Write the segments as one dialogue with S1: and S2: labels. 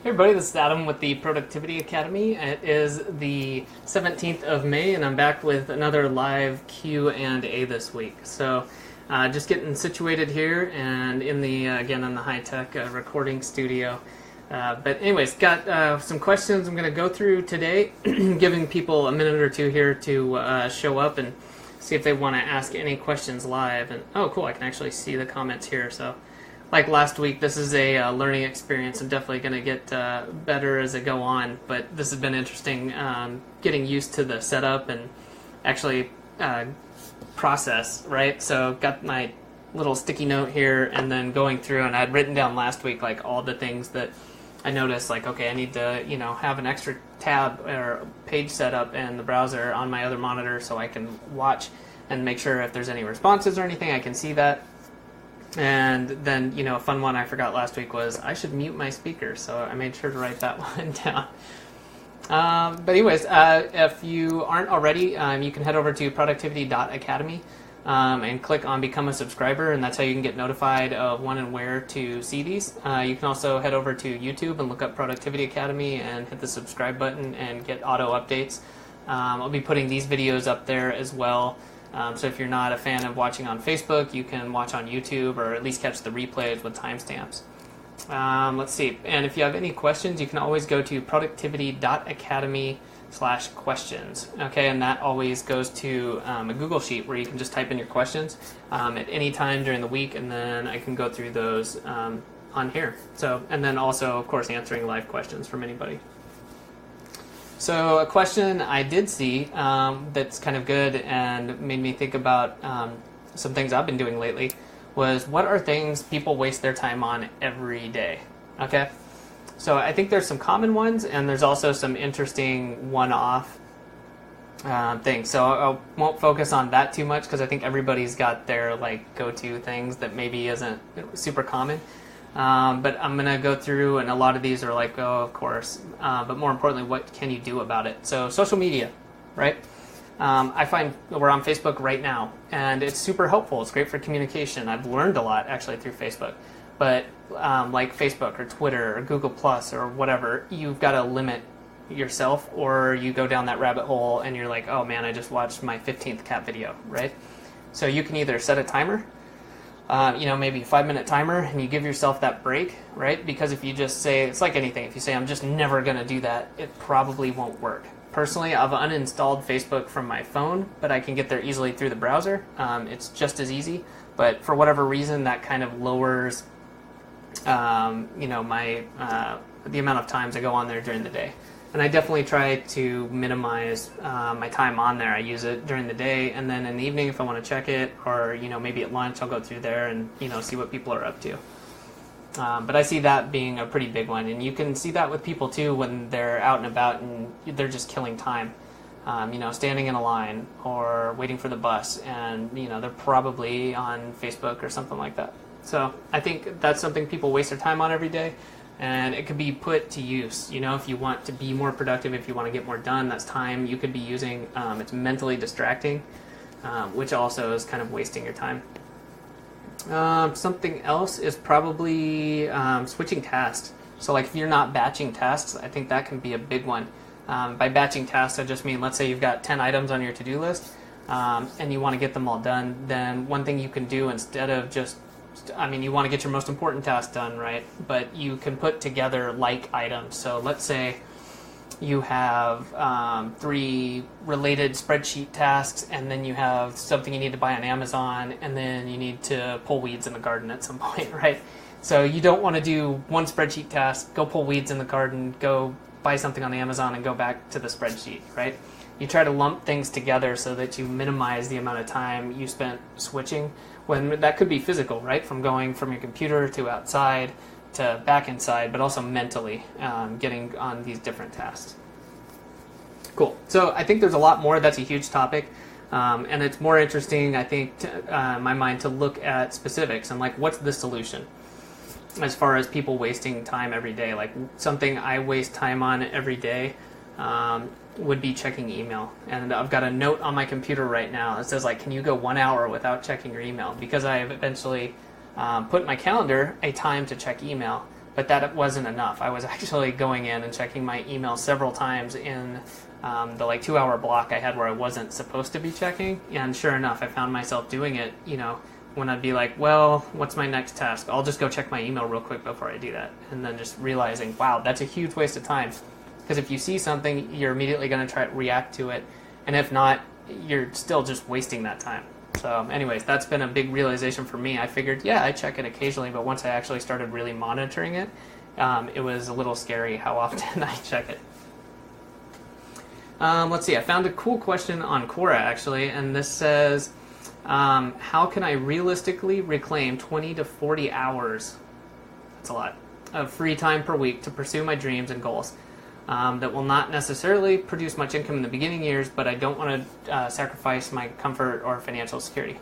S1: Hey everybody, this is Adam with the Productivity Academy. It is the 17th of May and I'm back with another live Q&A this week. So just getting situated here and in the, again, in the high-tech recording studio. But anyways, got some questions I'm going to go through today, giving people a minute or two here to show up and see if they want to ask any questions live. And oh cool, I can actually see the comments here. So like last week, this is a learning experience. I'm definitely going to get better as I go on, but this has been interesting, getting used to the setup and actually process, right? So got my little sticky note here and then going through, and I'd written down last week like all the things that I noticed, like, okay, I need to, have an extra tab or page set up in the browser on my other monitor so I can watch and make sure if there's any responses or anything, I can see that. And then, a fun one I forgot last week was I should mute my speaker, so I made sure to write that one down. But anyways, if you aren't already, you can head over to productivity.academy and click on Become a Subscriber, and that's how you can get notified of when and where to see these. You can also head over to YouTube and look up Productivity Academy and hit the subscribe button and get auto updates. I'll be putting these videos up there as well. So if you're not a fan of watching on Facebook, you can watch on YouTube or at least catch the replays with timestamps. Let's see. And if you have any questions, you can always go to productivity.academy/questions. Okay, and that always goes to a Google Sheet where you can just type in your questions at any time during the week, and then I can go through those on here. So, and then also, of course, answering live questions from anybody. So a question I did see that's kind of good and made me think about some things I've been doing lately was, what are things people waste their time on every day? Okay, so I think there's some common ones and there's also some interesting one-off things. So I won't focus on that too much because I think everybody's got their like go-to things that maybe isn't super common. But I'm going to go through, and a lot of these are like, oh, of course. But more importantly, what can you do about it? So social media, right? I find we're on Facebook right now, and it's super helpful. It's great for communication. I've learned a lot, actually, through Facebook. But like Facebook or Twitter or Google Plus or whatever, you've got to limit yourself, or you go down that rabbit hole and you're like, oh, man, I just watched my 15th cat video, right? So you can either set a timer, maybe a 5-minute timer, and you give yourself that break, right? Because if you just say, it's like anything, if you say, I'm just never going to do that, it probably won't work. Personally, I've uninstalled Facebook from my phone, but I can get there easily through the browser. It's just as easy, but for whatever reason, that kind of lowers, my the amount of times I go on there during the day. And I definitely try to minimize my time on there. I use it during the day, and then in the evening if I want to check it, or maybe at lunch I'll go through there and see what people are up to. But I see that being a pretty big one, and you can see that with people too when they're out and about and they're just killing time. Standing in a line or waiting for the bus, and they're probably on Facebook or something like that. So I think that's something people waste their time on every day. And it could be put to use, if you want to be more productive, if you want to get more done, that's time you could be using. It's mentally distracting, which also is kind of wasting your time. Something else is probably switching tasks. So like if you're not batching tasks, I think that can be a big one. By batching tasks, I just mean, let's say you've got 10 items on your to-do list and you want to get them all done, then one thing you can do instead of just you want to get your most important task done, right? But you can put together like items. So let's say you have 3 related spreadsheet tasks, and then you have something you need to buy on Amazon, and then you need to pull weeds in the garden at some point, right? So you don't want to do one spreadsheet task, go pull weeds in the garden, go buy something on Amazon, and go back to the spreadsheet, right? You try to lump things together so that you minimize the amount of time you spent switching, when that could be physical, right? From going from your computer to outside to back inside, but also mentally getting on these different tasks. Cool. So I think there's a lot more. That's a huge topic. And it's more interesting, I think, in my mind, to look at specifics and like, what's the solution? As far as people wasting time every day, like something I waste time on every day would be checking email. And I've got a note on my computer right now that says, like, can you go 1 hour without checking your email? Because I have eventually put in my calendar a time to check email. But that wasn't enough. I was actually going in and checking my email several times in the like 2-hour block I had where I wasn't supposed to be checking. And sure enough, I found myself doing it, when I'd be like, well, what's my next task? I'll just go check my email real quick before I do that. And then just realizing, wow, that's a huge waste of time. Because if you see something, you're immediately going to try to react to it. And if not, you're still just wasting that time. So anyways, that's been a big realization for me. I figured, yeah, I check it occasionally, but once I actually started really monitoring it, it was a little scary how often I check it. Let's see, I found a cool question on Quora, actually, and this says, how can I realistically reclaim 20 to 40 hours, that's a lot, of free time per week to pursue my dreams and goals? That will not necessarily produce much income in the beginning years, but I don't want to sacrifice my comfort or financial security.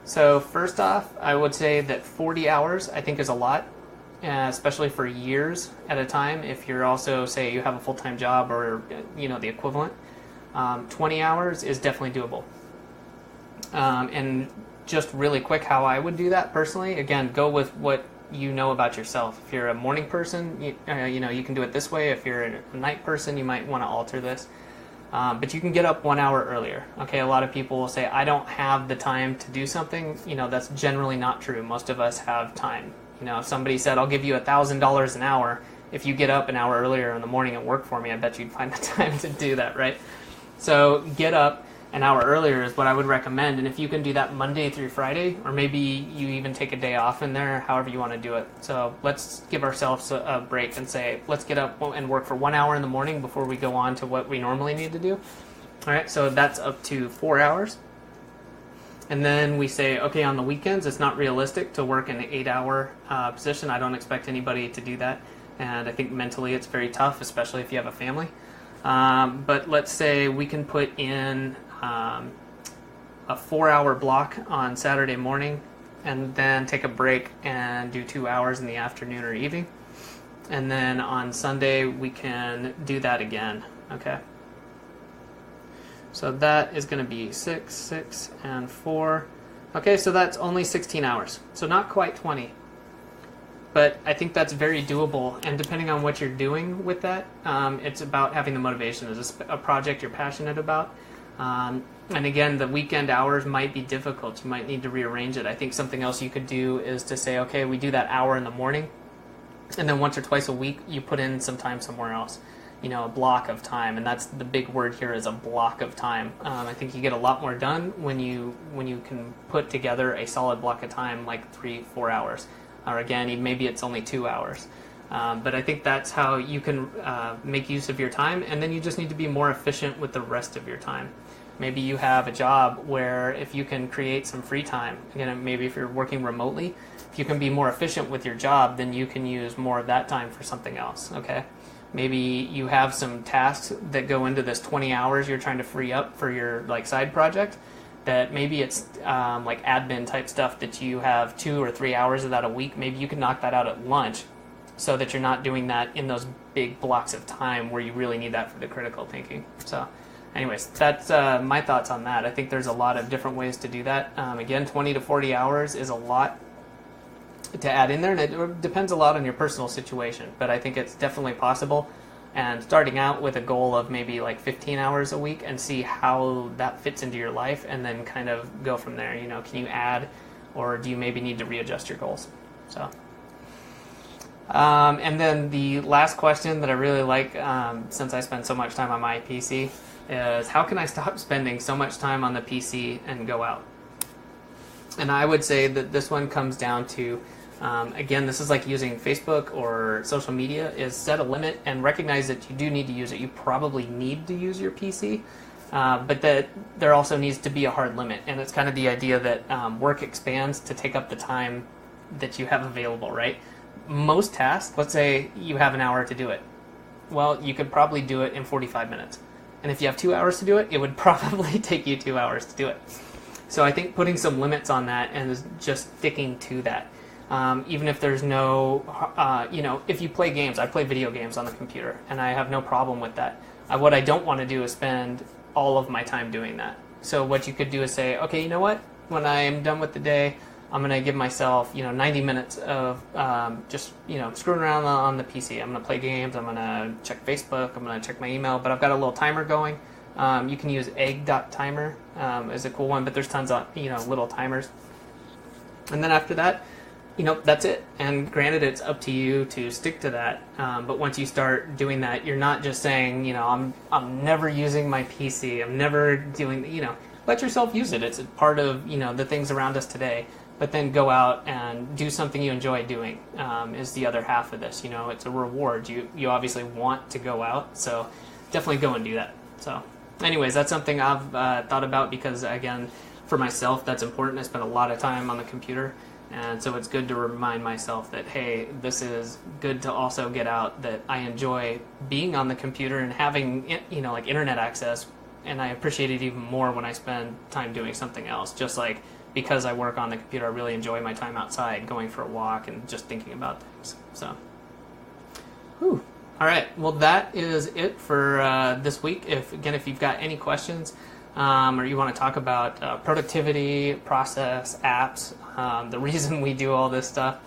S1: So first off, I would say that 40 hours I think is a lot, especially for years at a time. If you're also, say, you have a full-time job or the equivalent, 20 hours is definitely doable. And just really quick, how I would do that personally, again, go with what you know about yourself. If you're a morning person, you can do it this way. If you're a night person, you might want to alter this. But you can get up 1 hour earlier. Okay, a lot of people will say, I don't have the time to do something. That's generally not true. Most of us have time. If somebody said, I'll give you $1,000 an hour if you get up an hour earlier in the morning and work for me, I bet you'd find the time to do that, right? So get up an hour earlier is what I would recommend. And if you can do that Monday through Friday, or maybe you even take a day off in there, however you want to do it. So let's give ourselves a break and say, let's get up and work for 1 hour in the morning before we go on to what we normally need to do. All right, so that's up to 4 hours. And then we say, okay, on the weekends, it's not realistic to work an 8-hour position. I don't expect anybody to do that. And I think mentally it's very tough, especially if you have a family. But let's say we can put in a 4-hour block on Saturday morning and then take a break and do 2 hours in the afternoon or evening. And then on Sunday, we can do that again, okay? So that is going to be 6, 6, and 4. Okay, so that's only 16 hours. So not quite 20. But I think that's very doable, and depending on what you're doing with that, it's about having the motivation. Is this a project you're passionate about? And again, the weekend hours might be difficult. You might need to rearrange it. I think something else you could do is to say, okay, we do that hour in the morning, and then once or twice a week, you put in some time somewhere else. A block of time, and that's the big word here, is a block of time. I think you get a lot more done when you can put together a solid block of time, like 3-4 hours. Or again, maybe it's only 2 hours. But I think that's how you can make use of your time, and then you just need to be more efficient with the rest of your time. Maybe you have a job where if you can create some free time, again, maybe if you're working remotely, if you can be more efficient with your job, then you can use more of that time for something else, okay? Maybe you have some tasks that go into this 20 hours you're trying to free up for your side project, that maybe it's like admin type stuff that you have 2 or 3 hours of that a week. Maybe you can knock that out at lunch so that you're not doing that in those big blocks of time where you really need that for the critical thinking. So anyways, that's my thoughts on that. I think there's a lot of different ways to do that. Again, 20 to 40 hours is a lot to add in there, and it depends a lot on your personal situation, but I think it's definitely possible. And starting out with a goal of maybe 15 hours a week and see how that fits into your life, and then kind of go from there. Can you add, or do you maybe need to readjust your goals? So, and then the last question that I really like, since I spend so much time on my PC, is how can I stop spending so much time on the PC and go out? And I would say that this one comes down to, again, this is like using Facebook or social media, is set a limit and recognize that you do need to use it. You probably need to use your PC, but that there also needs to be a hard limit. And it's kind of the idea that work expands to take up the time that you have available, right? Most tasks, let's say you have an hour to do it. Well, you could probably do it in 45 minutes. And if you have 2 hours to do it, it would probably take you 2 hours to do it. So I think putting some limits on that and just sticking to that. Even if there's no, if you play games, I play video games on the computer, and I have no problem with that. What I don't want to do is spend all of my time doing that. So what you could do is say, okay, you know what? When I am done with the day, I'm going to give myself, 90 minutes of just, screwing around on the PC. I'm going to play games. I'm going to check Facebook. I'm going to check my email. But I've got a little timer going. You can use egg.timer is a cool one, but there's tons of, little timers. And then after that, that's it. And granted, it's up to you to stick to that. But once you start doing that, you're not just saying, I'm never using my PC. I'm never doing, let yourself use it. It's a part of, the things around us today. But then go out and do something you enjoy doing is the other half of this. It's a reward. You obviously want to go out, so definitely go and do that. So anyways, that's something I've thought about because, again, for myself, that's important. I spend a lot of time on the computer, and so it's good to remind myself that, hey, this is good to also get out, that I enjoy being on the computer and having, like internet access, and I appreciate it even more when I spend time doing something else, just like because I work on the computer, I really enjoy my time outside, going for a walk and just thinking about things. So, whew. All right. Well, that is it for this week. If you've got any questions or you want to talk about productivity, process, apps, the reason we do all this stuff,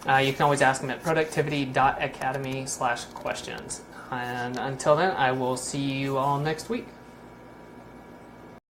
S1: you can always ask them at productivity.academy/questions. And until then, I will see you all next week.